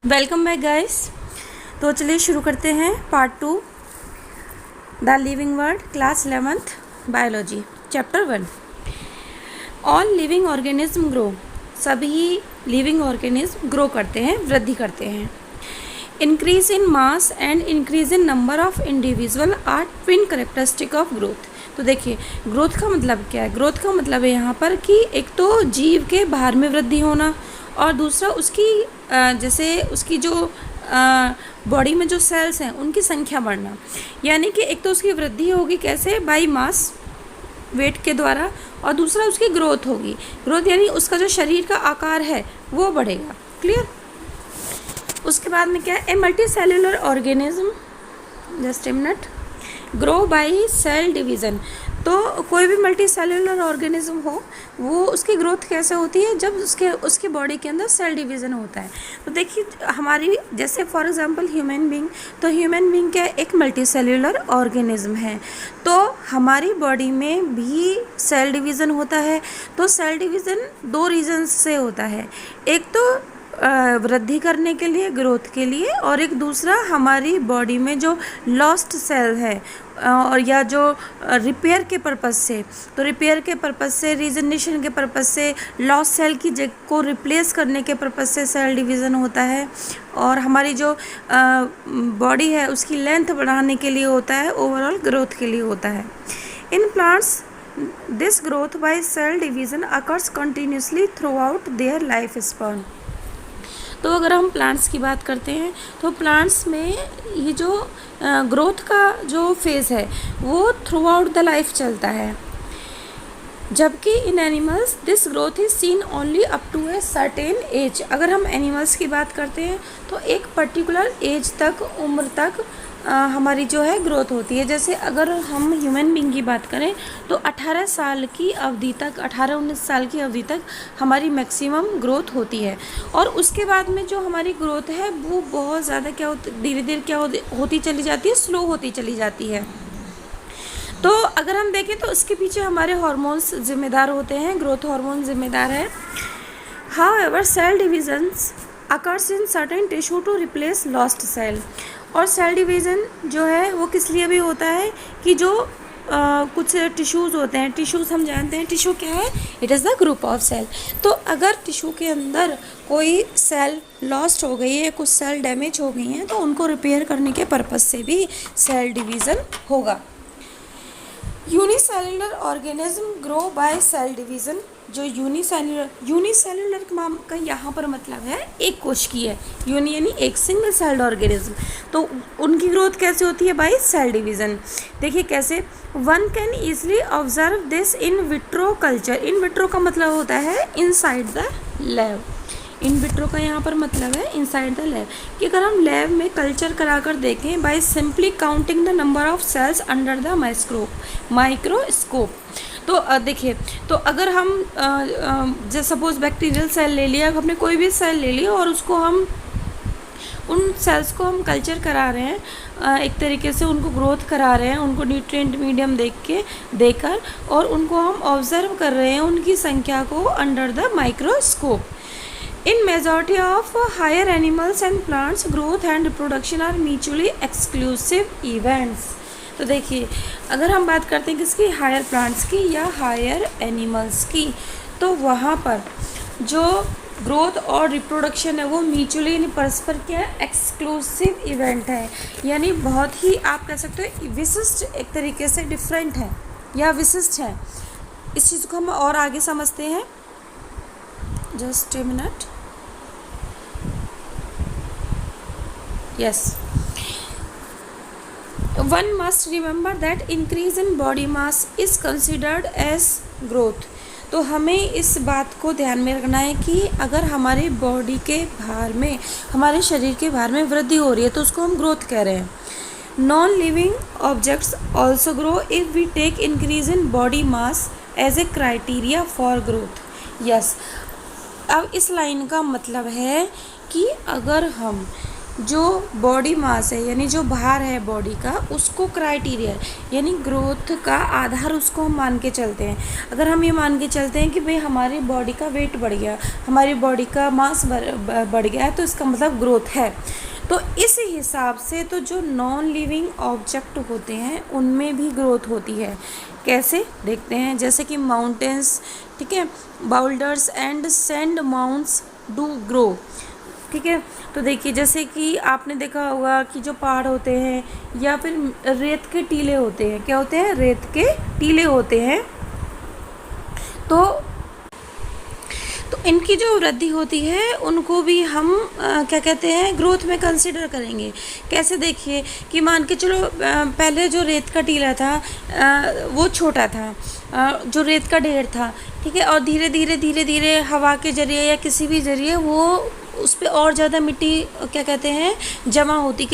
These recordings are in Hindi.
Welcome back guys. तो चलिए शुरू करते हैं part 2 the living world, class 11th biology, chapter 1। All living organism grow, सभी लिविंग ऑर्गेनिज्म ग्रो करते हैं, वृद्धि करते हैं। Increase in mass and increase in number of individual are twin characteristic of growth. तो देखिए ग्रोथ का मतलब क्या है। ग्रोथ का मतलब है यहाँ पर कि एक तो जीव के भार में वृद्धि होना और दूसरा उसकी जैसे उसकी जो बॉडी में जो सेल्स हैं उनकी संख्या बढ़ना। यानी कि एक तो उसकी वृद्धि होगी कैसे, बाई मास, वेट के द्वारा, और दूसरा उसकी ग्रोथ होगी। ग्रोथ यानी उसका जो शरीर का आकार है वो बढ़ेगा। क्लियर। उसके बाद में क्या है, a multicellular organism, just a minute, grow by cell division. तो कोई भी मल्टी सेल्यूलर ऑर्गेनिज्म हो वो उसकी ग्रोथ कैसे होती है, जब उसके बॉडी के अंदर सेल डिवीज़न होता है। तो देखिए हमारी जैसे फॉर एग्जांपल ह्यूमन बीइंग, तो ह्यूमन बीइंग क्या एक मल्टी सेल्यूलर ऑर्गेनिज्म है। तो हमारी बॉडी में भी सेल डिवीज़न होता है। तो सेल डिवीज़न दो रीजन्स से होता है, एक तो वृद्धि करने के लिए, ग्रोथ के लिए, और एक दूसरा हमारी बॉडी में जो लॉस्ट सेल है और या जो रिपेयर के पर्पज़ से, तो रिपेयर के पर्पज़ से, रीजनरेशन के पर्पज़ से, लॉस्ट सेल की जगह को रिप्लेस करने के पर्पज़ से सेल डिवीज़न होता है। और हमारी जो बॉडी है उसकी लेंथ बढ़ाने के लिए होता है, ओवरऑल ग्रोथ के लिए होता है। In plants this growth by cell division occurs continuously throughout their life span. तो अगर हम प्लांट्स की बात करते हैं तो प्लांट्स में ये जो ग्रोथ का जो फेज़ है वो थ्रू आउट द लाइफ चलता है, जबकि in animals this growth is seen only up to a certain age. अगर हम एनिमल्स की बात करते हैं तो एक पर्टिकुलर एज तक, उम्र तक हमारी जो है ग्रोथ होती है। जैसे अगर हम ह्यूमन बीइंग की बात करें तो 18 साल की अवधि तक, 18-19 साल की अवधि तक हमारी मैक्सिमम ग्रोथ होती है। और उसके बाद में जो हमारी ग्रोथ है वो बहुत ज़्यादा क्या होती, धीरे धीरे क्या होती चली जाती है, स्लो होती चली जाती है। तो अगर हम देखें तो इसके पीछे हमारे हार्मोन्स जिम्मेदार होते हैं, ग्रोथ हार्मोन जिम्मेदार है। However cell divisions occurs in certain tissue to replace lost cell. और सेल डिवीज़न जो है वो किस लिए भी होता है कि जो कुछ टिश्यूज़ होते हैं, टिश्यूज़ हम जानते हैं टिश्यू क्या है, it is the group of cell. तो अगर टिश्यू के अंदर कोई सेल लॉस्ट हो गई है, कुछ सेल डैमेज हो गई हैं, तो उनको रिपेयर करने के पर्पज़ से भी सेल डिवीज़न होगा। Unicellular organism grow by cell division. जो यूनिसेल्युलर का यहाँ पर मतलब है एक कोश की है, यूनि यानी एक सिंगल सेल्ड ऑर्गेनिज्म। तो उनकी ग्रोथ कैसे होती है, बाय सेल डिवीज़न। देखिए कैसे, one can easily observe this in vitro culture. In vitro का मतलब होता है inside the lab. In vitro का यहाँ पर मतलब है इनसाइड द लैब, कि अगर हम लैब में कल्चर कराकर देखें by simply counting the number of sales under the microscope. तो देखिए, तो अगर हम जैसे सपोज बैक्टीरियल सेल ले लिया, हमने कोई भी सेल ले लिया और उसको हम उन सेल्स को हम कल्चर करा रहे हैं, एक तरीके से उनको ग्रोथ करा रहे हैं, उनको न्यूट्रिएंट मीडियम देकर, और उनको हम ऑब्जर्व कर रहे हैं उनकी संख्या को under the microscope. In majority of higher animals and plants, growth and reproduction are mutually exclusive events. तो देखिए अगर हम बात करते हैं किसकी, हायर प्लांट्स की या हायर एनिमल्स की, तो वहाँ पर जो ग्रोथ और रिप्रोडक्शन है वो म्यूचुअली यानी परस्पर क्या है, एक्सक्लूसिव इवेंट है। यानी बहुत ही आप कह सकते हो विशिष्ट, एक तरीके से डिफरेंट है या विशिष्ट है। इस चीज़ को हम और आगे समझते हैं, just a minute. Yes, one must remember that increase in body mass is considered as growth. तो हमें इस बात को ध्यान में रखना है कि अगर हमारी बॉडी के भार में, हमारे शरीर के भार में वृद्धि हो रही है तो उसको हम ग्रोथ कह रहे हैं। Non living objects also grow if we take increase in body mass as a criteria for growth. Yes, अब इस लाइन का मतलब है कि अगर हम जो बॉडी मास है यानी जो भार है बॉडी का, उसको क्राइटेरिया यानी ग्रोथ का आधार उसको हम मान के चलते हैं। अगर हम ये मान के चलते हैं कि भाई हमारी बॉडी का वेट बढ़ गया, हमारी बॉडी का मास बढ़ गया है, तो इसका मतलब ग्रोथ है। तो इस हिसाब से तो जो नॉन लिविंग ऑब्जेक्ट होते हैं उनमें भी ग्रोथ होती है। कैसे देखते हैं, जैसे कि माउंटेन्स, ठीक है, boulders and sand mounts do grow, ठीक है। तो देखिए जैसे कि आपने देखा होगा कि जो पहाड़ होते हैं या फिर रेत के टीले होते हैं, क्या होते हैं, रेत के टीले होते हैं, तो इनकी जो वृद्धि होती है उनको भी हम क्या कहते हैं, ग्रोथ में कंसिडर करेंगे। कैसे देखिए कि मान के चलो पहले जो रेत का टीला था वो छोटा था, जो रेत का ढेर था, ठीक है, और धीरे धीरे हवा के जरिए या किसी भी जरिए वो उस पर और ज़्यादा मिट्टी क्या कहते हैं जमा होती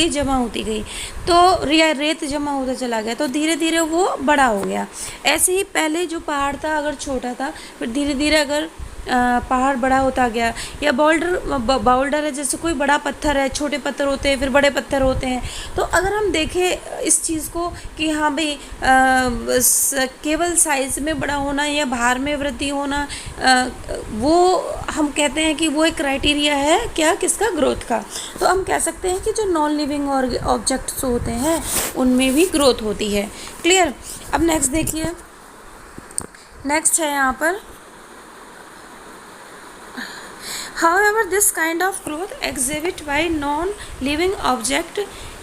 गई, तो रेत जमा होता चला गया, तो धीरे धीरे वो बड़ा हो गया। ऐसे ही पहले जो पहाड़ था अगर छोटा था, फिर धीरे धीरे अगर पहाड़ बड़ा होता गया, या बाउल्डर है, जैसे कोई बड़ा पत्थर है, छोटे पत्थर होते हैं फिर बड़े पत्थर होते हैं। तो अगर हम देखें इस चीज़ को कि हाँ भाई केवल साइज़ में बड़ा होना या भार में वृद्धि होना, वो हम कहते हैं कि वो एक क्राइटेरिया है क्या, किसका, ग्रोथ का। तो हम कह सकते हैं कि जो नॉन लिविंग ऑब्जेक्ट्स होते हैं उनमें भी ग्रोथ होती है। क्लियर। अब नेक्स्ट देखिए, नेक्स्ट है यहाँ पर, however this kind of growth exhibit by non-living object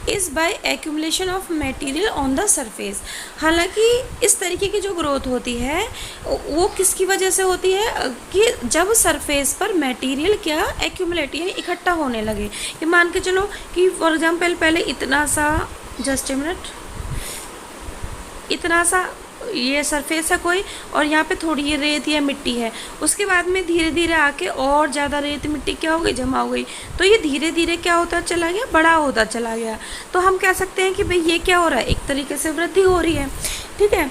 is by accumulation of material on the surface। हालांकि इस तरीके की जो ग्रोथ होती है वो किसकी वजह से होती है कि जब सरफेस पर मटेरियल क्या एक्यूमुलेट यानी इकट्ठा होने लगे। कि मान के चलो कि फॉर एग्जांपल पहले इतना सा, जस्ट ए मिनट, इतना सा ये सरफेस है कोई, और यहाँ पे थोड़ी ये रेत या मिट्टी है, उसके बाद में धीरे धीरे आके और ज़्यादा रेत मिट्टी क्या हो गई, जमा हो गई, तो ये धीरे धीरे क्या होता चला गया, बड़ा होता चला गया। तो हम कह सकते हैं कि भाई ये क्या हो रहा है, एक तरीके से वृद्धि हो रही है, ठीक है।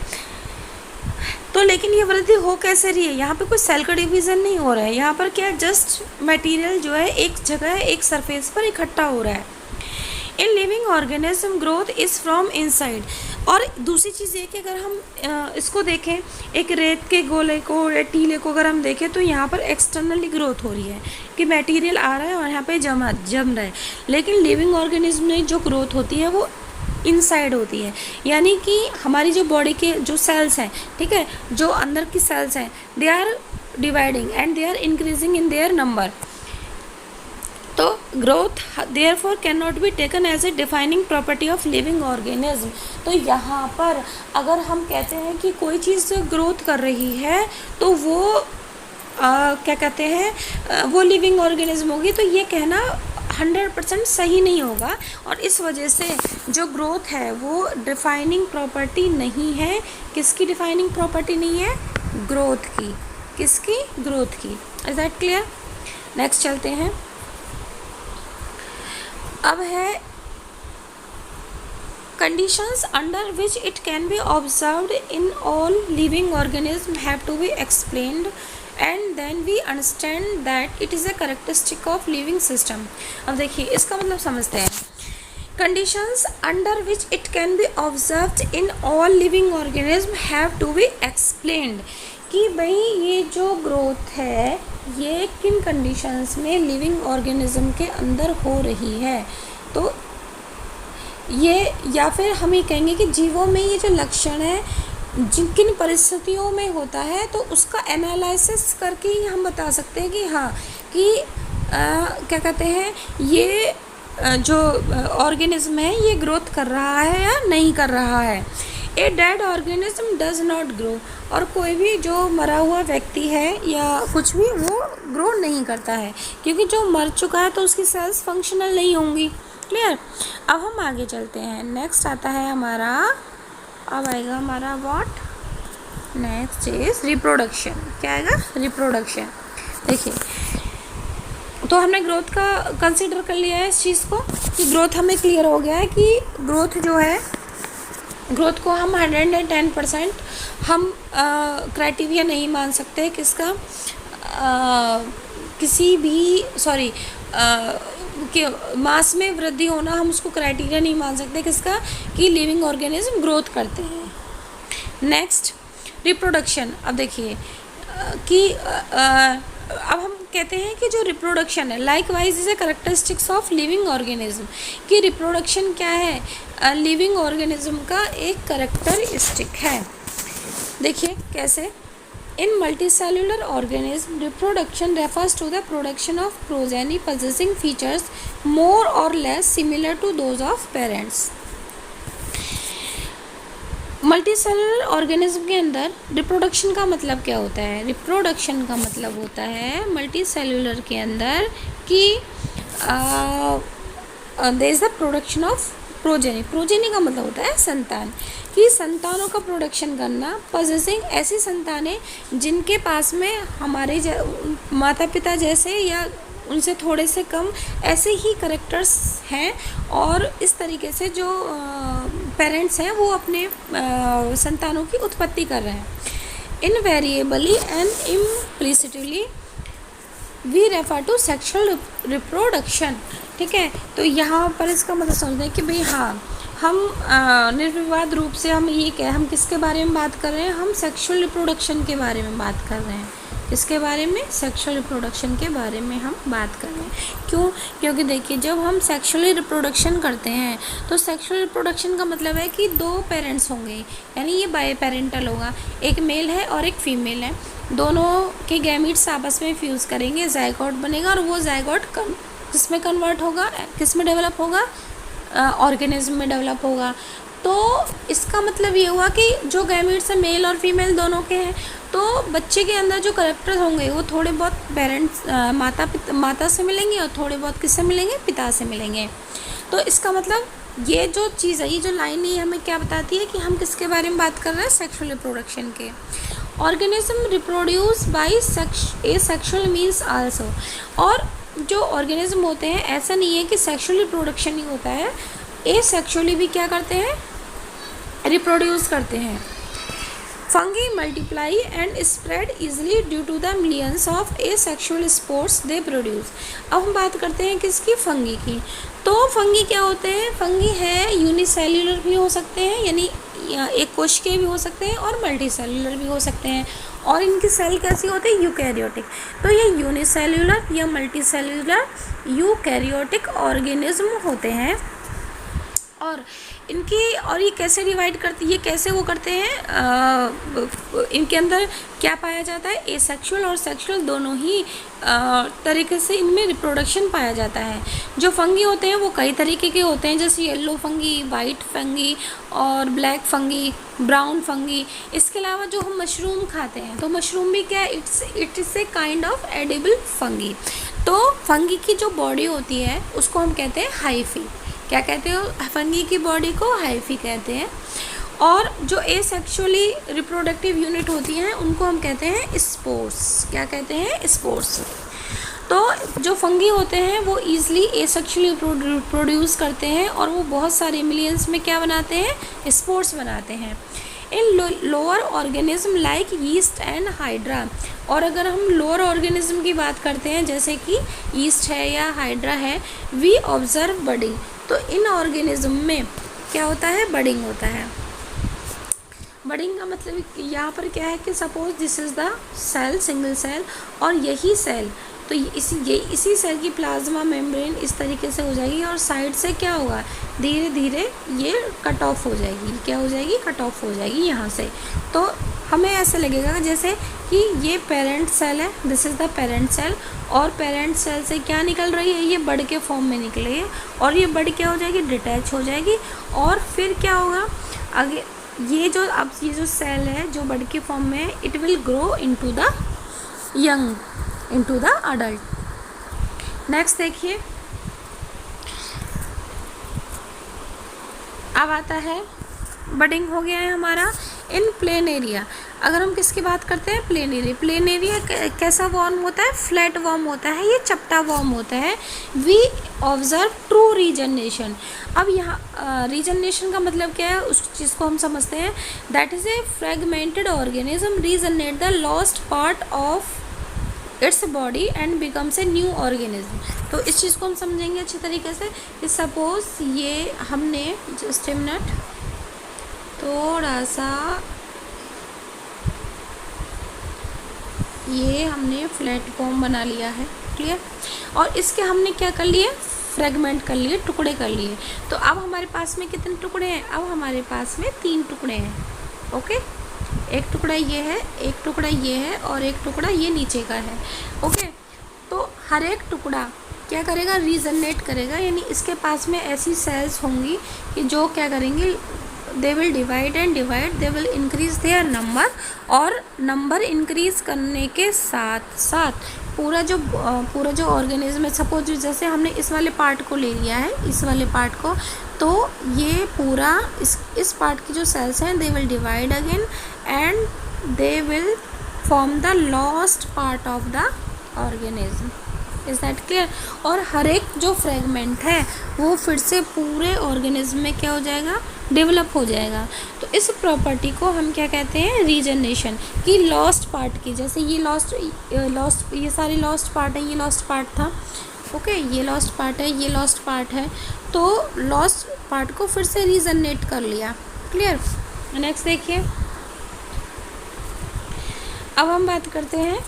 तो लेकिन ये वृद्धि हो कैसे रही है, यहाँ पे कोई सेल का डिवीज़न नहीं हो रहा है, यहाँ पर क्या जस्ट मटेरियल जो है एक जगह एक सरफेस पर इकट्ठा हो रहा है। In living organism growth is from inside. और दूसरी चीज़ ये कि अगर हम इसको देखें, एक रेत के गोले को या टीले को अगर हम देखें, तो यहाँ पर एक्सटर्नली ग्रोथ हो रही है कि मटेरियल आ रहा है और यहाँ पे जम रहा है। लेकिन लिविंग ऑर्गेनिज्म में जो ग्रोथ होती है वो इनसाइड होती है, यानी कि हमारी जो बॉडी के जो सेल्स हैं, ठीक है, जो अंदर की सेल्स हैं, they are dividing and they are increasing in their number. तो growth therefore can not be taken as a defining property of living organism. तो यहाँ पर अगर हम कहते हैं कि कोई चीज़ ग्रोथ कर रही है तो वो क्या कहते हैं वो लिविंग ऑर्गेनिज्म होगी, तो ये कहना 100% सही नहीं होगा। और इस वजह से जो ग्रोथ है वो डिफाइनिंग प्रॉपर्टी नहीं है। किसकी डिफाइनिंग प्रॉपर्टी नहीं है? ग्रोथ की। किसकी? ग्रोथ की। Is that clear? नेक्स्ट चलते हैं। अब है conditions under which it can be observed in all living organisms have to be explained and then we understand that it is a characteristic of living system। अब देखिए इसका मतलब समझते हैं। Conditions under which it can be observed in all living organisms have to be explained कि भाई ये जो ग्रोथ है ये किन कंडीशंस में लिविंग ऑर्गेनिज्म के अंदर हो रही है। तो ये या फिर हम ये कहेंगे कि जीवों में ये जो लक्षण है जिन किन परिस्थितियों में होता है, तो उसका एनालिसिस करके ही हम बता सकते हैं कि हाँ कि क्या कहते हैं ये जो ऑर्गेनिज्म है ये ग्रोथ कर रहा है या नहीं कर रहा है। A dead organism does not grow. और कोई भी जो मरा हुआ व्यक्ति है या कुछ भी वो ग्रो नहीं करता है, क्योंकि जो मर चुका है तो उसकी सेल्स फंक्शनल नहीं होंगी। क्लियर? अब हम आगे चलते हैं। नेक्स्ट आता है हमारा, अब आएगा हमारा व्हाट? Next is reproduction. क्या आएगा? रिप्रोडक्शन। देखिए तो हमने ग्रोथ का कंसीडर कर लिया है इस चीज़ को कि ग्रोथ हमें क्लियर हो गया है कि ग्रोथ जो है, ग्रोथ को हम 110% हम क्राइटेरिया नहीं मान सकते किसका, किसी भी के मास में वृद्धि होना हम उसको क्राइटेरिया नहीं मान सकते किसका, कि लिविंग ऑर्गेनिज्म ग्रोथ करते हैं। Next reproduction. अब देखिए कि अब हम कहते हैं कि जो रिप्रोडक्शन है like wise is a characteristics of living organism, कि रिप्रोडक्शन क्या है, लिविंग ऑर्गेनिज्म का एक करेक्टरिस्टिक है। देखिए कैसे, in multicellular organism reproduction refers to the production of progeny possessing features more or less similar to those of parents. Multicellular organism के अंदर रिप्रोडक्शन का मतलब क्या होता है, रिप्रोडक्शन का मतलब होता है मल्टीसेलुलर के अंदर कि there is the production of progeny. Progeny का मतलब होता है संतान, कि संतानों का प्रोडक्शन करना, पॉजेसिंग ऐसी संतानें जिनके पास में हमारे माता पिता जैसे या उनसे थोड़े से कम ऐसे ही करेक्टर्स हैं, और इस तरीके से जो पेरेंट्स हैं वो अपने संतानों की उत्पत्ति कर रहे हैं। Invariably and implicitly we refer to sexual reproduction. ठीक है, तो यहाँ पर इसका मतलब समझते हैं कि भाई हाँ, हम निर्विवाद रूप से हम किसके बारे में बात कर रहे हैं, हम सेक्सुअल रिप्रोडक्शन के बारे में बात कर रहे हैं। इसके बारे में, सेक्सुअल रिप्रोडक्शन के बारे में हम बात कर रहे हैं। क्यों? क्योंकि देखिए जब हम सेक्सुअली रिप्रोडक्शन करते हैं तो सेक्सुअल रिप्रोडक्शन का मतलब है कि दो पेरेंट्स होंगे, यानी ये बाय पेरेंटल होगा, एक मेल है और एक फीमेल है, दोनों के गैमीट्स आपस में फ्यूज़ करेंगे, जायगोट बनेगा, और वो जायगोट किस में कन्वर्ट होगा, किस में डेवलप होगा, ऑर्गेनिज्म में डेवलप होगा। तो इसका मतलब ये हुआ कि जो गैमीट्स है मेल और फीमेल दोनों के हैं, तो बच्चे के अंदर जो करेक्टर्स होंगे वो थोड़े बहुत पेरेंट्स माता से मिलेंगे और थोड़े बहुत किससे मिलेंगे, पिता से मिलेंगे। तो इसका मतलब ये जो चीज़ है, ये जो लाइन है हमें क्या बताती है कि हम किसके बारे में बात कर रहे हैं, सेक्सुअल रिप्रोडक्शन के। Organism reproduce by A sexual means also. और जो ऑर्गेनिज्म होते हैं ऐसा नहीं है कि सेक्सुअल रिप्रोडक्शन ही होता है, ए सेक्सुअली भी क्या करते हैं, रिप्रोड्यूस करते हैं। Fungi multiply and spread easily due to the millions of asexual spores they produce. अब हम बात करते हैं किसकी, फंगी की। तो फंगी क्या होते हैं, फंगी है यूनिसेल्युलर भी हो सकते हैं, यानी एक कोशिकीय भी हो सकते हैं, और मल्टी सेल्युलर भी हो सकते हैं, और इनकी सेल कैसी होती है, यूकैरियोटिक। तो ये यूनिसेल्युलर या मल्टी सेल्युलर यूकैरियोटिक ऑर्गेनिज्म होते हैं। और इनकी, और ये कैसे डिवाइड करती, ये कैसे वो करते हैं, इनके अंदर क्या पाया जाता है, एसेक्सुअल और सेक्सुअल दोनों ही तरीके से इनमें रिप्रोडक्शन पाया जाता है। जो फंगी होते हैं वो कई तरीके के होते हैं, जैसे येलो फंगी, वाइट फंगी और ब्लैक फंगी, ब्राउन फंगी। इसके अलावा जो हम मशरूम खाते हैं, तो मशरूम भी क्या है, it is a kind of edible fungi. तो फंगी की जो बॉडी होती है उसको हम कहते हैं हाइफी। क्या कहते हो, फंगी की बॉडी को हाइफी कहते हैं। और जो एसेक्सुअली रिप्रोडक्टिव यूनिट होती हैं उनको हम कहते हैं स्पोर्स। क्या कहते हैं, स्पोर्स। तो जो फंगी होते हैं वो ईजिली एसेक्सुअली प्रोड्यूस करते हैं, और वो बहुत सारे मिलियंस में क्या बनाते हैं, स्पोर्स बनाते हैं। इन lower organism like yeast and hydra. और अगर हम लोअर ऑर्गेनिज्म की बात करते हैं जैसे कि यीस्ट है या हाइड्रा है, वी ऑब्जर्व बडिंग। तो इन ऑर्गेनिज्म में क्या होता है, बडिंग होता है। बडिंग का मतलब यहाँ पर क्या है कि suppose this is the cell, single cell, और यही सेल, तो इसी सेल की प्लाज्मा मेम्ब्रेन इस तरीके से हो जाएगी, और साइड से क्या होगा, धीरे धीरे ये कट ऑफ हो जाएगी। क्या हो जाएगी, कट ऑफ हो जाएगी यहाँ से। तो हमें ऐसा लगेगा जैसे कि ये पेरेंट सेल है, this is the parent cell, और पेरेंट सेल से क्या निकल रही है, ये बड के फॉर्म में निकल रही है, और ये बड क्या हो जाएगी, डिटैच हो जाएगी। और फिर क्या होगा आगे, ये जो सेल है जो बड के फॉर्म में है, it will grow into the young, into the adult. Next देखिए, अब आता है, बडिंग हो गया है हमारा। इन प्लेन एरिया, अगर हम किसकी बात करते हैं, प्लेन एरिया। प्लेन एरिया कैसा वॉर्म होता है, फ्लैट वॉर्म होता है, ये चपटा वॉर्म होता है। We observe true regeneration. अब यहाँ रीजनरेशन का मतलब क्या है, उस चीज़ को हम समझते हैं। That is a fragmented organism regenerate the lost part of its body and becomes a new organism. तो इस चीज़ को हम समझेंगे अच्छी तरीके से कि सपोज ये हमने जस्ट ए मिनट थोड़ा सा ये हमने फ्लैट फॉर्म बना लिया है, क्लियर। और इसके हमने क्या कर लिए, फ्रेगमेंट कर लिए, टुकड़े कर लिए। तो अब हमारे पास में कितने टुकड़े हैं, अब हमारे पास में 3 टुकड़े हैं, ओके। एक टुकड़ा ये है, एक टुकड़ा ये है और एक टुकड़ा ये नीचे का है, ओके। तो हर एक टुकड़ा क्या करेगा, रीजनरेट करेगा, यानी इसके पास में ऐसी सेल्स होंगी कि जो क्या करेंगे, they will divide and divide, they will increase their number. और नंबर इंक्रीज करने के साथ साथ पूरा जो ऑर्गेनिज्म है, सपोज जैसे हमने इस वाले पार्ट को ले लिया है, इस वाले पार्ट को, तो ये पूरा इस पार्ट की जो सेल्स हैं they will divide again and they will form the last part of the organism. Is that clear. और हर एक जो फ्रेगमेंट है वो फिर से पूरे ऑर्गेनिज्म में क्या हो जाएगा, डेवलप हो जाएगा। तो इस प्रॉपर्टी को हम क्या कहते हैं, रीजनरेशन की। लॉस्ट पार्ट की, जैसे ये ये सारे लॉस्ट पार्ट है, ये लॉस्ट पार्ट था, ओके, ये लॉस्ट पार्ट है, ये लॉस्ट पार्ट है, तो लॉस्ट पार्ट को फिर से रीजनरेट कर लिया, क्लियर। नेक्स्ट देखिए, अब हम बात करते हैं,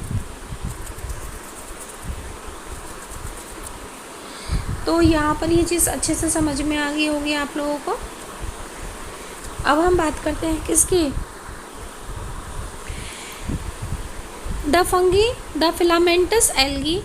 तो यहाँ पर ये चीज़ अच्छे से समझ में आ गई होगी आप लोगों को। अब हम बात करते हैं किसकी, the fungi, the filamentous algae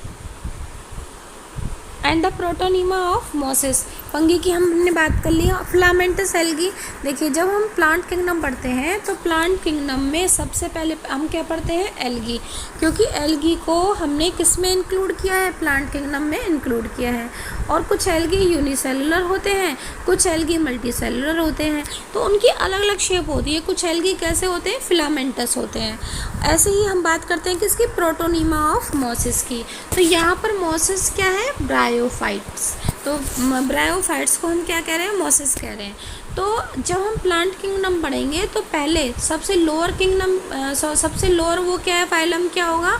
and the protonema of Moses. Fungi की हमने बात कर ली, फिलामेंटस एल्गी। देखिए जब हम प्लांट किंगडम पढ़ते हैं तो प्लांट किंगडम में सबसे पहले हम क्या पढ़ते हैं, एल्गी, क्योंकि एल्गी को हमने किस में इंक्लूड किया है, प्लांट किंगडम में इंक्लूड किया है। और कुछ एल्गी यूनिसेलुलर होते हैं, कुछ एल्गी मल्टीसेलुलर होते हैं, तो उनकी अलग अलग शेप होती है। कुछ एल्गी कैसे होते हैं, फिलामेंटस होते हैं। ऐसे ही हम बात करते हैं किसकी, प्रोटोनीमा ऑफ मोसेस की। तो यहाँ पर मोसेस क्या है, ब्रायोफाइट्स। तो ब्रायोफाइट्स को हम क्या कह रहे हैं, मोसेस कह रहे हैं। तो जब हम प्लांट किंगडम पढ़ेंगे तो पहले सबसे लोअर किंगडम, सबसे लोअर वो क्या है, फाइलम क्या होगा,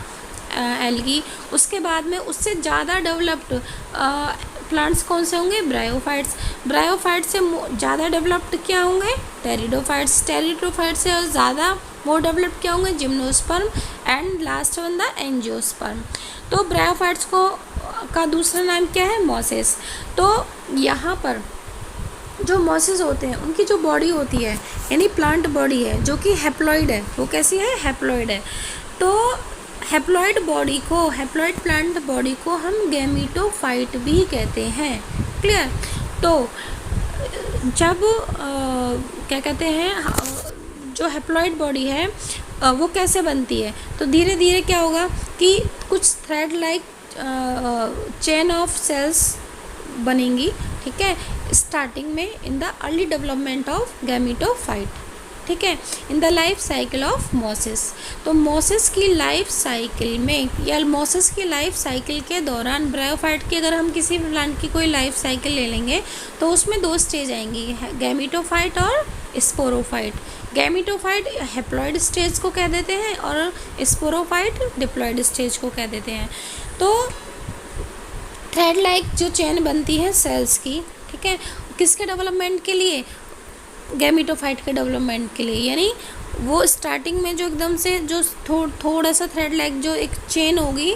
एल्गी। उसके बाद में उससे ज़्यादा डेवलप्ड प्लांट्स कौन से होंगे, ब्रायोफाइट्स। ब्रायोफाइट्स से ज़्यादा डेवलप्ड क्या होंगे, टेरिडोफाइट्स। टेरिडोफाइट्स से ज़्यादा मोर डेवलप्ड क्या होंगे, gymnosperm. And last one the angiosperm. तो ब्रायोफाइट्स को का दूसरा नाम क्या है, मोसेस। तो यहाँ पर जो मोसेस होते हैं उनकी जो बॉडी होती है, यानी प्लांट बॉडी है, जो कि हैप्लॉइड है, वो कैसी है, हैप्लॉइड है। तो हैप्लॉइड बॉडी को, हैप्लॉइड प्लांट बॉडी को हम गैमीटोफाइट भी कहते हैं, क्लियर। तो जब क्या कहते हैं, जो हैप्लॉइड बॉडी है वो कैसे बनती है, तो धीरे धीरे क्या होगा कि कुछ thread like chain of cells बनेंगी, ठीक है, स्टार्टिंग में in the early development of gametophyte, ठीक है, in the life cycle of mosses. तो मोसेस की लाइफ साइकिल में, या मोसेस की लाइफ साइकिल के दौरान, ब्रायोफाइट की अगर हम किसी प्लांट की कोई लाइफ साइकिल ले लेंगे तो उसमें 2 स्टेज आएंगी, गैमीटोफाइट और स्पोरोफाइट। गैमीटोफाइट हैप्लॉइड स्टेज को कह देते हैं और स्पोरोफाइट डिप्लॉइड स्टेज को कह देते हैं। तो थ्रेड लाइक जो चेन बनती है सेल्स की, ठीक है, किसके डेवलपमेंट के लिए, गैमीटोफाइट के डेवलपमेंट के लिए। यानी वो स्टार्टिंग में जो एकदम से जो थोड़ा सा थ्रेड लाइक जो एक चेन होगी,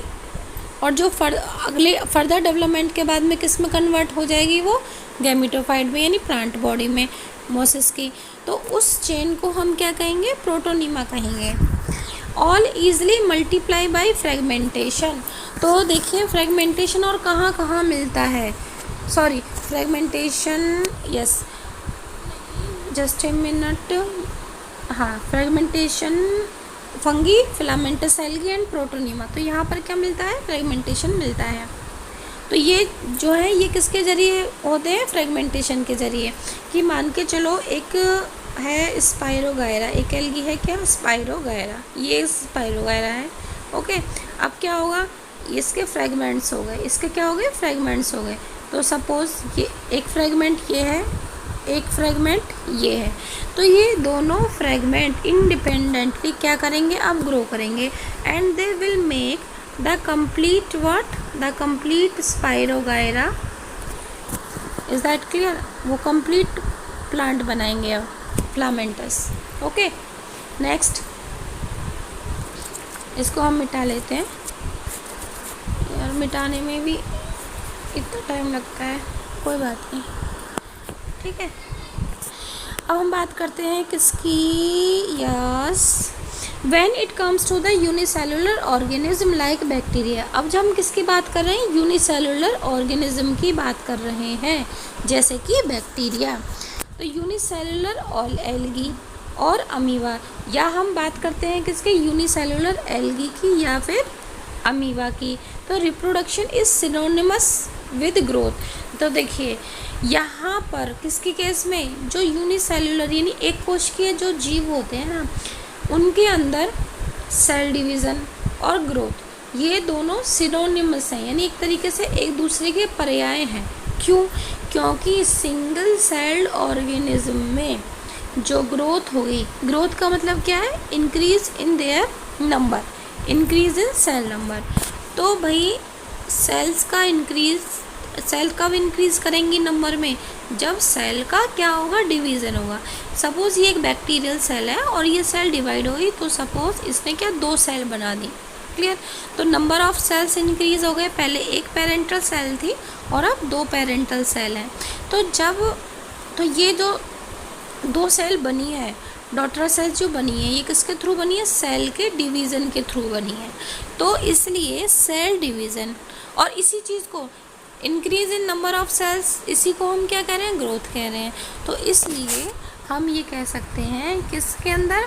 और जो अगले फर्दर डेवलपमेंट के बाद में किस में कन्वर्ट हो जाएगी, वो गैमीटोफाइट में, यानी प्लांट बॉडी में मोसेस की। तो उस चेन को हम क्या कहेंगे, प्रोटोनीमा कहेंगे। All easily multiply by fragmentation. तो देखिए फ्रेगमेंटेशन और कहाँ कहाँ मिलता है, sorry fragmentation, yes just a minute, हाँ, fragmentation, fungi, filamentous algae and protonema. तो यहाँ पर क्या मिलता है, फ्रेगमेंटेशन मिलता है। तो ये जो है ये किसके ज़रिए होते हैं, फ्रेगमेंटेशन के ज़रिए। कि मान के चलो एक है स्पाइरोगायरा, एक एल्गी है क्या, स्पाइरोगायरा, ये स्पाइरोगायरा है, ओके। अब क्या होगा, इसके फ्रेगमेंट्स हो गए, इसके क्या हो गए, फ्रेगमेंट्स हो गए। तो सपोज़ ये एक फ्रेगमेंट ये है, एक फ्रेगमेंट ये है, तो ये दोनों फ्रेगमेंट इंडिपेंडेंटली क्या करेंगे, अब ग्रो करेंगे, and they will make the complete what, the complete spirogyra, is that clear? वो कंप्लीट प्लांट बनाएंगे अब, फिलामेंटस। ओके, नेक्स्ट इसको हम मिटा लेते हैं यार, मिटाने में भी इतना टाइम लगता है, कोई बात नहीं, ठीक है। अब हम बात करते हैं किसकी, yes, when it comes to the unicellular organism like bacteria. अब जब हम किसकी बात कर रहे हैं, यूनिसेलुलर ऑर्गेनिज्म की बात कर रहे हैं, जैसे कि बैक्टीरिया। तो यूनिसेलुलर और एल्गी और अमीबा, या हम बात करते हैं किसके, यूनिसेलुलर एल्गी की या फिर अमीबा की। तो reproduction is synonymous with growth. तो देखिए यहाँ पर किसके केस में, जो यूनिसेलुलर यानी एक कोशिकीय जो जीव होते हैं ना, उनके अंदर सेल डिवीज़न और ग्रोथ ये दोनों सिनोनिमस हैं, यानी एक तरीके से एक दूसरे के पर्याय हैं। क्यों? क्योंकि सिंगल सेल्ड ऑर्गेनिज्म में जो ग्रोथ होगी, ग्रोथ का मतलब क्या है, increase in their number, increase in cell number. तो भाई सेल्स का इंक्रीज, सेल कब इंक्रीज करेंगी नंबर में, जब सेल का क्या होगा, डिवीज़न होगा। सपोज़ ये एक बैक्टीरियल सेल है और ये सेल डिवाइड हुई, तो सपोज़ इसने क्या 2 सेल बना दी, क्लियर। तो नंबर ऑफ सेल्स इंक्रीज हो गए, पहले एक पेरेंटल सेल थी और अब 2 पेरेंटल सेल हैं। तो जब, तो ये जो 2 सेल बनी है, डॉटर सेल जो बनी है, ये किसके थ्रू बनी है, सेल के डिवीज़न के थ्रू बनी है। तो इसलिए सेल डिवीज़न, और इसी चीज़ को increase in number of cells, इसी को हम क्या कह रहे हैं, ग्रोथ कह रहे हैं। तो इसलिए हम ये कह सकते हैं किसके अंदर,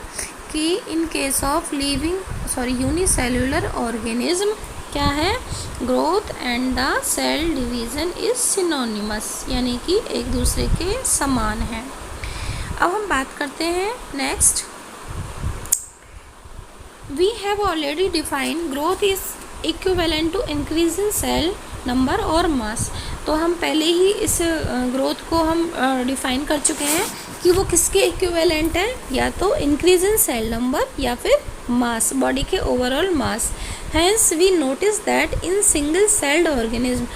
कि in case of unicellular organism क्या है, growth and the cell division is synonymous, यानी कि एक दूसरे के समान है। अब हम बात करते हैं next, we have already define growth is equivalent to increase in cell number और मास। तो हम पहले ही इस ग्रोथ को हम डिफाइन कर चुके हैं कि वो किसके इक्विवेलेंट है, या तो इंक्रीज इन सेल नंबर या फिर मास, बॉडी के overall mass. Hence we notice that in single celled organism,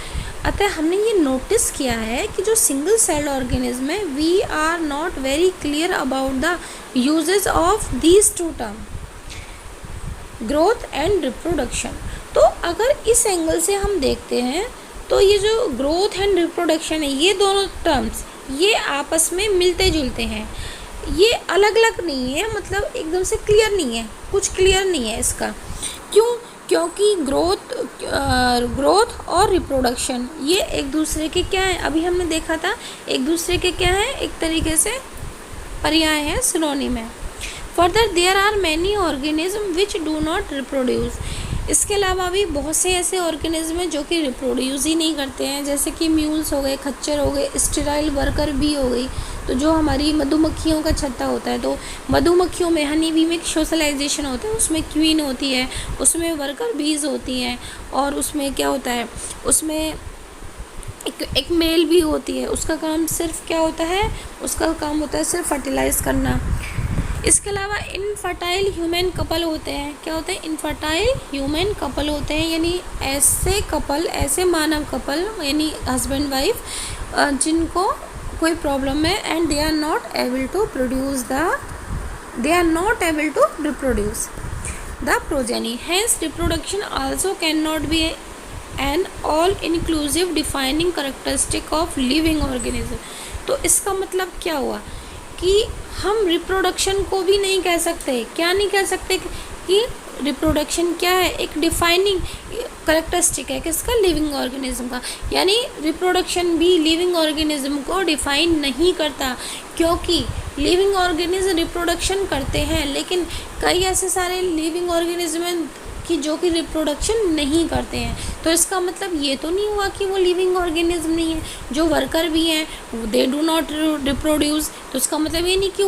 अतः हमने ये नोटिस किया है कि जो सिंगल सेल्ड ऑर्गेनिज्म है, we are not very clear about the uses of these 2 term, growth and reproduction. तो अगर इस एंगल से हम देखते हैं तो ये जो ग्रोथ एंड रिप्रोडक्शन है, ये दोनों टर्म्स ये आपस में मिलते जुलते हैं, ये अलग अलग नहीं है, मतलब एकदम से क्लियर नहीं है, कुछ क्लियर नहीं है इसका। क्यों? क्योंकि ग्रोथ और रिप्रोडक्शन ये एक दूसरे के क्या है, अभी हमने देखा था, एक दूसरे के क्या है, एक तरीके से पर्याय है, सिनोनिम है। Further there are many organism which do not reproduce. इसके अलावा भी बहुत से ऐसे ऑर्गेनिज्म हैं जो कि रिप्रोड्यूस ही नहीं करते हैं, जैसे कि म्यूल्स हो गए, खच्चर हो गए, स्टेराइल वर्कर भी हो गई। तो जो हमारी मधुमक्खियों का छत्ता होता है, तो मधुमक्खियों में हनी बी में सोशलाइजेशन होता है, उसमें क्वीन होती है, उसमें वर्कर बीज होती हैं, और उसमें क्या होता है, उसमें एक मेल भी होती है, उसका काम सिर्फ क्या होता है, उसका काम होता है सिर्फ फर्टिलाइज़ करना। इसके अलावा इनफर्टाइल ह्यूमन कपल होते हैं, क्या होते हैं, इनफर्टाइल ह्यूमन कपल होते हैं, यानी ऐसे कपल, ऐसे मानव कपल, यानी हस्बैंड वाइफ, जिनको कोई प्रॉब्लम है, and they are not able to reproduce the progeny. Hence reproduction also can not be an all inclusive defining characteristic of living organism. तो इसका मतलब क्या हुआ कि हम रिप्रोडक्शन को भी नहीं कह सकते, क्या नहीं कह सकते, कि रिप्रोडक्शन क्या है, एक डिफाइनिंग करेक्टरिस्टिक है किसका, लिविंग ऑर्गेनिज्म का। यानी रिप्रोडक्शन भी लिविंग ऑर्गेनिज्म को डिफाइन नहीं करता, क्योंकि लिविंग ऑर्गेनिज्म रिप्रोडक्शन करते हैं, लेकिन कई ऐसे सारे लिविंग ऑर्गेनिज्म कि जो कि रिप्रोडक्शन नहीं करते हैं। तो इसका मतलब ये तो नहीं हुआ कि वो लिविंग ऑर्गेनिज्म नहीं है। जो वर्कर भी हैं दे डू नॉट रिप्रोड्यूस, तो इसका मतलब ये नहीं कि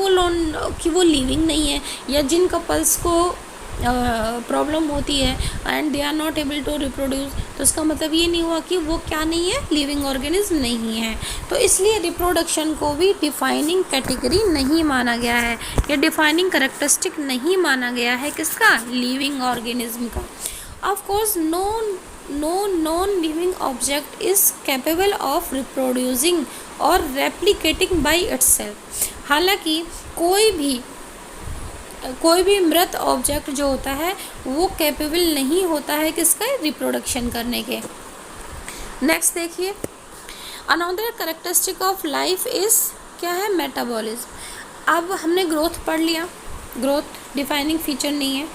वो लिविंग नहीं है, या जिन कपल्स को प्रॉब्लम होती है and they are not able to reproduce, तो इसका मतलब ये नहीं हुआ कि वो क्या नहीं है, लिविंग ऑर्गेनिज्म नहीं है। तो इसलिए रिप्रोडक्शन को भी डिफाइनिंग कैटेगरी नहीं माना गया है, या डिफाइनिंग करेक्टरिस्टिक नहीं माना गया है किसका, लिविंग ऑर्गेनिज्म का। Of course no non living object is capable of reproducing और रेप्लिकेटिंग बाई इटसेल्फ। हालांकि कोई भी मृत ऑब्जेक्ट जो होता है वो कैपेबल नहीं होता है किसका, रिप्रोडक्शन करने के। नेक्स्ट देखिए, another characteristic of life is क्या है, मेटाबॉलिज्म। अब हमने ग्रोथ पढ़ लिया, ग्रोथ डिफाइनिंग फीचर नहीं है,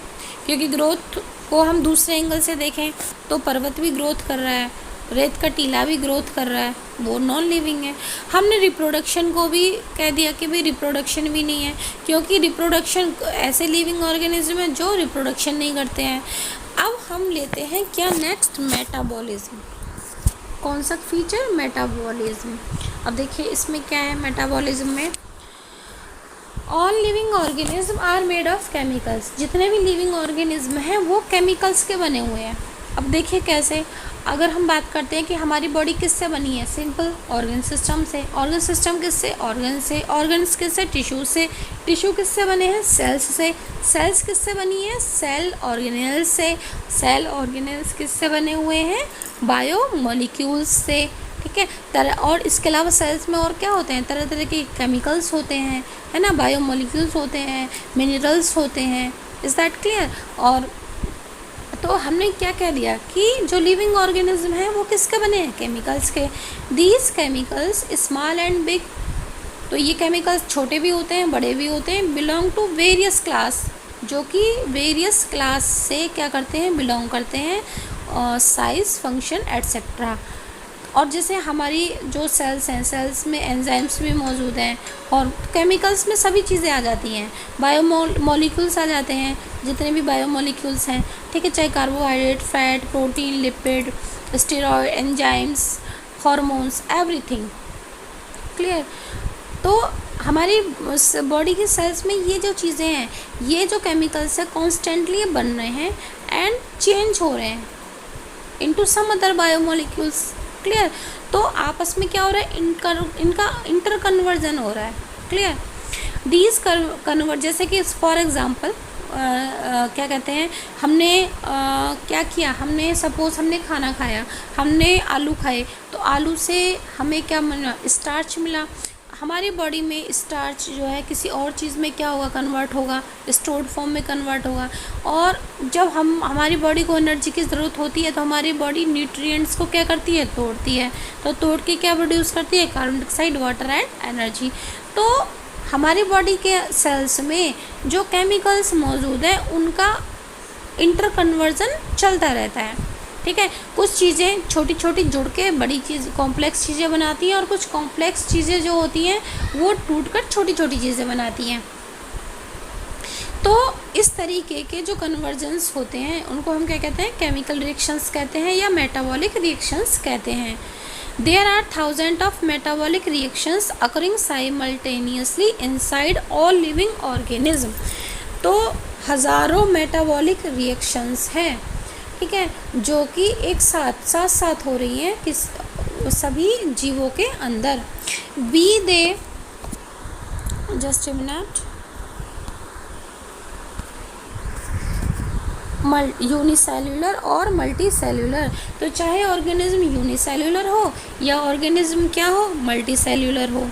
क्योंकि ग्रोथ को हम दूसरे एंगल से देखें तो पर्वत भी ग्रोथ कर रहा है, रेत का टीला भी ग्रोथ कर रहा है, वो नॉन लिविंग है। हमने रिप्रोडक्शन को भी कह दिया कि भाई रिप्रोडक्शन भी नहीं है, क्योंकि रिप्रोडक्शन ऐसे लिविंग ऑर्गेनिज्म है जो रिप्रोडक्शन नहीं करते हैं। अब हम लेते हैं क्या, नेक्स्ट मेटाबॉलिज्म। कौन सा फीचर, मेटाबॉलिज्म। अब देखिए इसमें क्या है मेटाबॉलिज्म में, all living organism are made of chemicals. जितने भी लिविंग ऑर्गेनिज्म हैं वो केमिकल्स के बने हुए हैं। अब देखिए कैसे, अगर हम बात करते हैं कि हमारी बॉडी किससे बनी है, सिंपल ऑर्गन सिस्टम से। ऑर्गन सिस्टम किससे, ऑर्गन से। ऑर्गन्स किससे, टिश्यू से। टिश्यू किससे बने हैं, सेल्स से। सेल्स किससे बनी है, सेल ऑर्गेनेल्स से। सेल ऑर्गेनेल्स किससे बने हुए हैं, बायोमोलिक्यूल्स से, ठीक है। और इसके अलावा सेल्स में और क्या होते हैं, तरह तरह के केमिकल्स होते हैं, है ना, बायोमोलिक्यूल्स होते हैं, मिनरल्स होते हैं। Is that clear. और तो हमने क्या कह दिया कि जो लिविंग ऑर्गेनिज्म है वो किसके बने हैं, केमिकल्स के। These chemicals small and big, तो ये केमिकल्स छोटे भी होते हैं बड़े भी होते हैं, बिलोंग टू वेरियस क्लास, जो कि वेरियस क्लास से क्या करते हैं, बिलोंग करते हैं, साइज, फंक्शन एट्सेट्रा। और जैसे हमारी जो सेल्स हैं, सेल्स में एंजाइम्स भी मौजूद हैं, और केमिकल्स में सभी चीज़ें आ जाती हैं, बायोमोलिक्यूल्स आ जाते हैं, जितने भी बायोमोलिक्यूल्स हैं, ठीक है, चाहे carbohydrate, fat, protein, lipid, steroid, enzymes, hormones, everything. Clear. तो हमारी बॉडी के सेल्स में ये जो चीज़ें हैं, ये जो केमिकल्स हैं कॉन्स्टेंटली बन रहे हैं एंड चेंज हो रहे हैं into some other biomolecules. Clear. तो आपस में क्या हो रहा है, इनका इंटर कन्वर्जन हो रहा है। क्लियर। दीज कन्वर्ट, जैसे कि फॉर एग्जांपल क्या कहते हैं, हमने क्या किया, हमने सपोज हमने खाना खाया, हमने आलू खाए, तो आलू से हमें क्या मिला, स्टार्च मिला। हमारी बॉडी में स्टार्च जो है किसी और चीज़ में क्या होगा, कन्वर्ट होगा, स्टोर्ड फॉर्म में कन्वर्ट होगा। और जब हमारी बॉडी को एनर्जी की ज़रूरत होती है तो हमारी बॉडी न्यूट्रिएंट्स को क्या करती है, तोड़ती है। तो तोड़ के क्या प्रोड्यूस करती है, carbon dioxide, water and energy. तो हमारी बॉडी के सेल्स में जो केमिकल्स मौजूद हैं उनका इंटर कन्वर्जन चलता रहता है, ठीक है। कुछ चीज़ें छोटी छोटी जुड़ के बड़ी चीज़, कॉम्प्लेक्स चीज़ें बनाती हैं, और कुछ कॉम्प्लेक्स चीज़ें जो होती हैं वो टूट कर छोटी छोटी चीज़ें बनाती हैं। तो इस तरीके के जो कन्वर्जन्स होते हैं उनको हम क्या कहते हैं, केमिकल रिएक्शंस कहते हैं या मेटाबॉलिक रिएक्शंस कहते हैं। There are thousands of metabolic reactions occurring simultaneously inside all living organism। तो हज़ारों मेटाबॉलिक रिएक्शंस हैं, ठीक है, जो कि एक साथ हो रही हैं किस सभी जीवों के अंदर। Be there, just a minute, unicellular और मल्टी सेल्युलर। तो चाहे ऑर्गेनिज्म यूनिसेल्युलर हो या ऑर्गेनिज्म क्या हो, मल्टी सेल्युलर हो।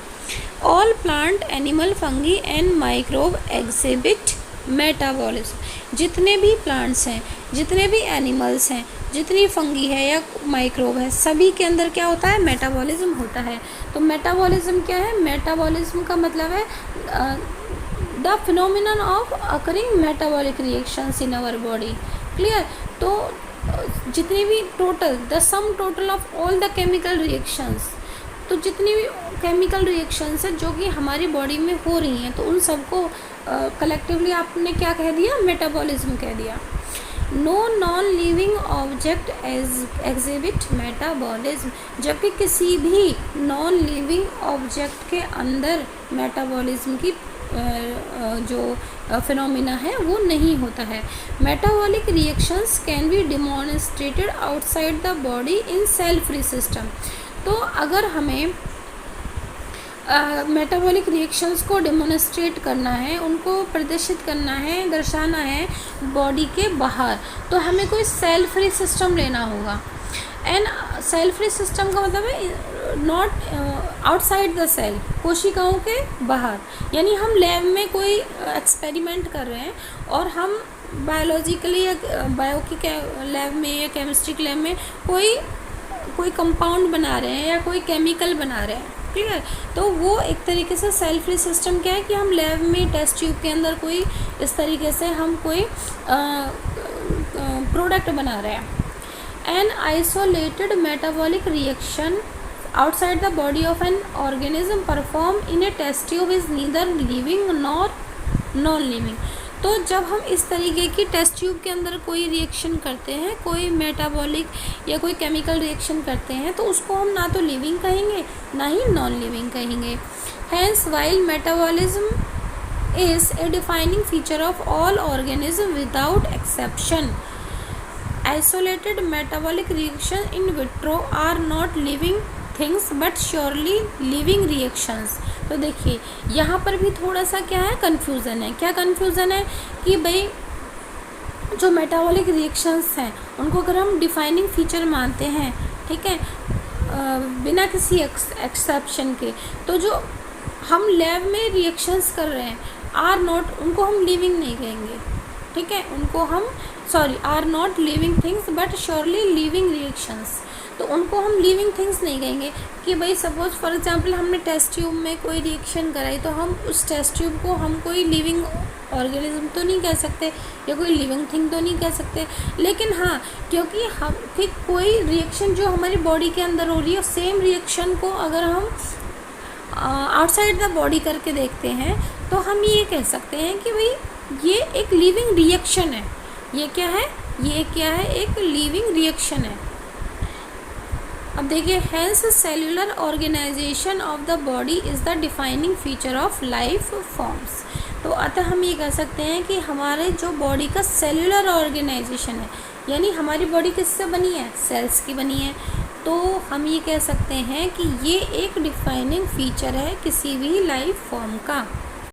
All plant, animal, fungi and microbe exhibit metabolism. जितने भी प्लांट्स हैं, जितने भी एनिमल्स हैं, जितनी फंगी है या माइक्रोब है, सभी के अंदर क्या होता है, मेटाबॉलिज्म होता है। तो मेटाबॉलिज्म क्या है, मेटाबॉलिज्म का मतलब है the phenomenon of occurring metabolic reactions in our body. Clear. तो जितनी भी total, the sum total of all the chemical reactions, तो जितनी भी केमिकल रिएक्शंस हैं जो कि हमारी बॉडी में हो रही हैं, तो उन सबको कलेक्टिवली आपने क्या कह दिया, मेटाबॉलिज्म कह दिया। No non living object exhibit metabolism. जबकि किसी भी नॉन लिविंग ऑब्जेक्ट के अंदर मेटाबॉलिज्म की जो फिनोमिना है वो नहीं होता है। Metabolic reactions can be demonstrated outside the body in cell free system. तो अगर हमें मेटाबॉलिक रिएक्शंस को डेमोन्स्ट्रेट करना है, उनको प्रदर्शित करना है, दर्शाना है बॉडी के बाहर, तो हमें कोई सेल फ्री सिस्टम लेना होगा। एंड सेल फ्री सिस्टम का मतलब है नॉट आउटसाइड द सेल, कोशिकाओं के बाहर। यानी हम लैब में कोई एक्सपेरिमेंट कर रहे हैं और हम बायोलॉजिकली या बायो की लैब में या केमिस्ट्री लैब में कोई कंपाउंड बना रहे हैं या कोई केमिकल बना रहे हैं, क्लियर। तो वो एक तरीके से सेल फ्री सिस्टम क्या है कि हम लैब में टेस्ट ट्यूब के अंदर कोई इस तरीके से हम कोई प्रोडक्ट बना रहे हैं। An isolated metabolic reaction outside the body of an organism performed in a test tube is neither living nor non living। तो जब हम इस तरीके की टेस्ट ट्यूब के अंदर कोई रिएक्शन करते हैं, कोई मेटाबॉलिक या कोई केमिकल रिएक्शन करते हैं, तो उसको हम ना तो लिविंग कहेंगे ना ही नॉन लिविंग कहेंगे। Hence while metabolism is a defining feature of all organism without exception, isolated metabolic reaction in vitro are not living things but surely living reactions. तो देखिए यहाँ पर भी थोड़ा सा क्या है, कन्फ्यूज़न है। क्या कन्फ्यूज़न है कि भाई जो मेटाबॉलिक रिएक्शंस हैं उनको अगर हम डिफाइनिंग फीचर मानते हैं, ठीक है, बिना किसी एक्सेप्शन के, तो जो हम लैब में रिएक्शंस कर रहे हैं आर नॉट, उनको हम लिविंग नहीं कहेंगे, ठीक है, उनको हम are not living things but surely living reactions. तो उनको हम लिविंग थिंग्स नहीं कहेंगे कि भाई सपोज फॉर एग्जांपल हमने टेस्ट ट्यूब में कोई रिएक्शन कराई, तो हम उस टेस्ट ट्यूब को हम कोई लिविंग ऑर्गेनिज्म तो नहीं कह सकते या कोई लिविंग थिंग तो नहीं कह सकते। लेकिन हाँ, क्योंकि हम फिर कोई रिएक्शन जो हमारी बॉडी के अंदर हो रही है, सेम रिएक्शन को अगर हम आउटसाइड द बॉडी करके देखते हैं तो हम ये कह सकते हैं कि भाई ये एक लिविंग रिएक्शन है। ये क्या है, एक लिविंग रिएक्शन है। अब देखिए, hence cellular organisation of the body is the defining feature of life forms. तो अतः हम ये कह सकते हैं कि हमारे जो बॉडी का सेल्यूलर ऑर्गेनाइजेशन है, यानी हमारी बॉडी किससे बनी है, सेल्स की बनी है, तो हम ये कह सकते हैं कि ये एक डिफाइनिंग फीचर है किसी भी लाइफ फॉर्म का।